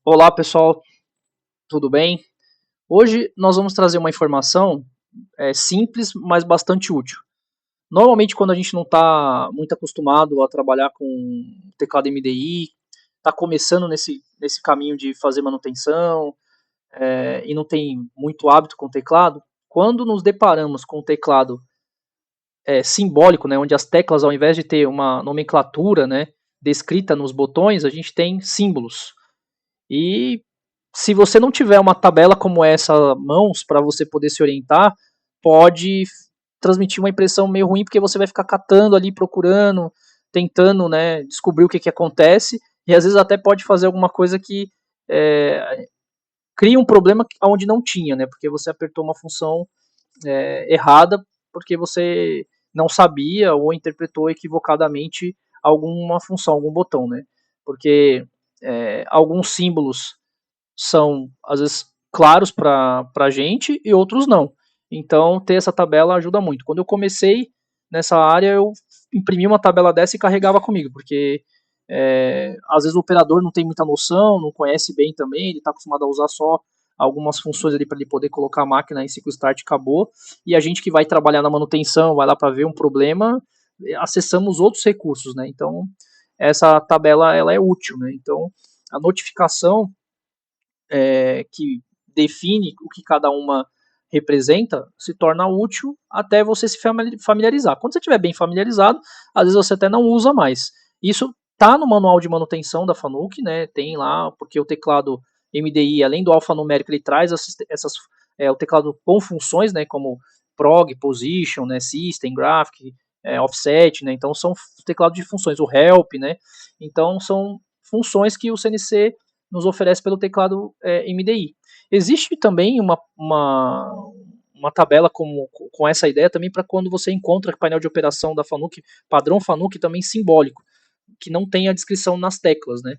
Olá pessoal, tudo bem? Hoje nós vamos trazer uma informação simples, mas bastante útil. Normalmente, quando a gente não está muito acostumado a trabalhar com teclado MDI, está começando nesse caminho de fazer manutenção e não tem muito hábito com o teclado, quando nos deparamos com o teclado simbólico, né, onde as teclas, ao invés de ter uma nomenclatura, né, descrita nos botões, a gente tem símbolos. E se você não tiver uma tabela como essa à mãos para você poder se orientar, pode transmitir uma impressão meio ruim, porque você vai ficar catando ali, procurando, tentando, né, descobrir o que acontece, e às vezes até pode fazer alguma coisa que cria um problema onde não tinha, né, porque você apertou uma função errada, porque você não sabia ou interpretou equivocadamente alguma função, algum botão, né, porque alguns símbolos são, às vezes, claros para a gente e outros não. Então, ter essa tabela ajuda muito. Quando eu comecei nessa área, eu imprimi uma tabela dessa e carregava comigo, porque às vezes o operador não tem muita noção, não conhece bem também, ele está acostumado a usar só algumas funções ali para ele poder colocar a máquina em ciclo start e acabou. E a gente que vai trabalhar na manutenção, vai lá para ver um problema, acessamos outros recursos, né? Então, essa tabela ela é útil, né? Então, a notificação que define o que cada uma representa se torna útil até você se familiarizar. Quando você estiver bem familiarizado, às vezes você até não usa mais. Isso tá no manual de manutenção da Fanuc, né? Tem lá, porque o teclado MDI, além do alfanumérico, ele traz o teclado com funções, né? Como prog, position, né? System, graphic, offset, né? Então são teclados de funções, o help, né? Então são funções que o CNC nos oferece pelo teclado MDI. Existe também uma tabela com essa ideia também para quando você encontra painel de operação da Fanuc, padrão Fanuc também simbólico, que não tem a descrição nas teclas, né?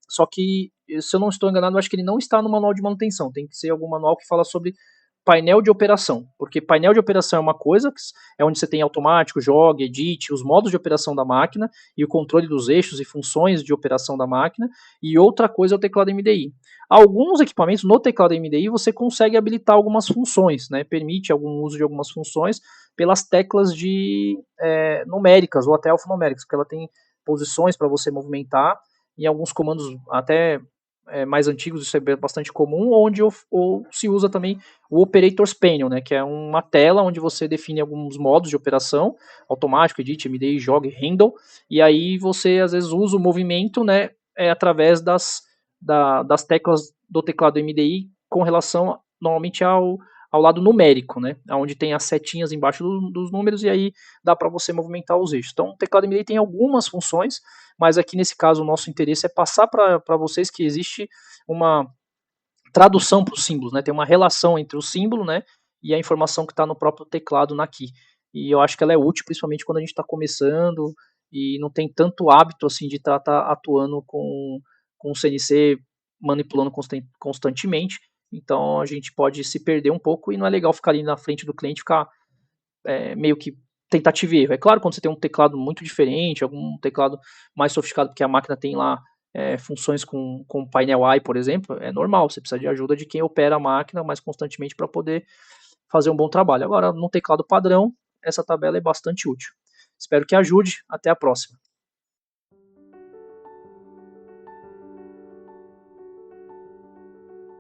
Só que, se eu não estou enganado, eu acho que ele não está no manual de manutenção. Tem que ser algum manual que fala sobre painel de operação, porque painel de operação é uma coisa, é onde você tem automático, jogue, edit, os modos de operação da máquina e o controle dos eixos e funções de operação da máquina, e outra coisa é o teclado MDI. Alguns equipamentos no teclado MDI você consegue habilitar algumas funções, né, permite algum uso de algumas funções pelas teclas de numéricas ou até alfanuméricas, porque ela tem posições para você movimentar e alguns comandos até mais antigos, isso é bastante comum, onde ou se usa também o Operators Panel, né, que é uma tela onde você define alguns modos de operação, automático, edit, MDI, jogue, handle, e aí você às vezes usa o movimento, né, através das teclas do teclado MDI com relação normalmente ao lado numérico, né, onde tem as setinhas embaixo dos números e aí dá para você movimentar os eixos. Então o teclado MDI tem algumas funções, mas aqui nesse caso o nosso interesse é passar para vocês que existe uma tradução para os símbolos, né? Tem uma relação entre o símbolo, né, e a informação que está no próprio teclado na key. E eu acho que ela é útil, principalmente quando a gente está começando e não tem tanto hábito assim de estar atuando com o CNC manipulando constantemente. Então a gente pode se perder um pouco e não é legal ficar ali na frente do cliente, ficar meio que tentativa e erro. É claro, quando você tem um teclado muito diferente, algum teclado mais sofisticado, porque a máquina tem lá funções com painel AI, por exemplo, é normal, você precisa de ajuda de quem opera a máquina mais constantemente para poder fazer um bom trabalho. Agora, no teclado padrão, essa tabela é bastante útil. Espero que ajude. Até a próxima.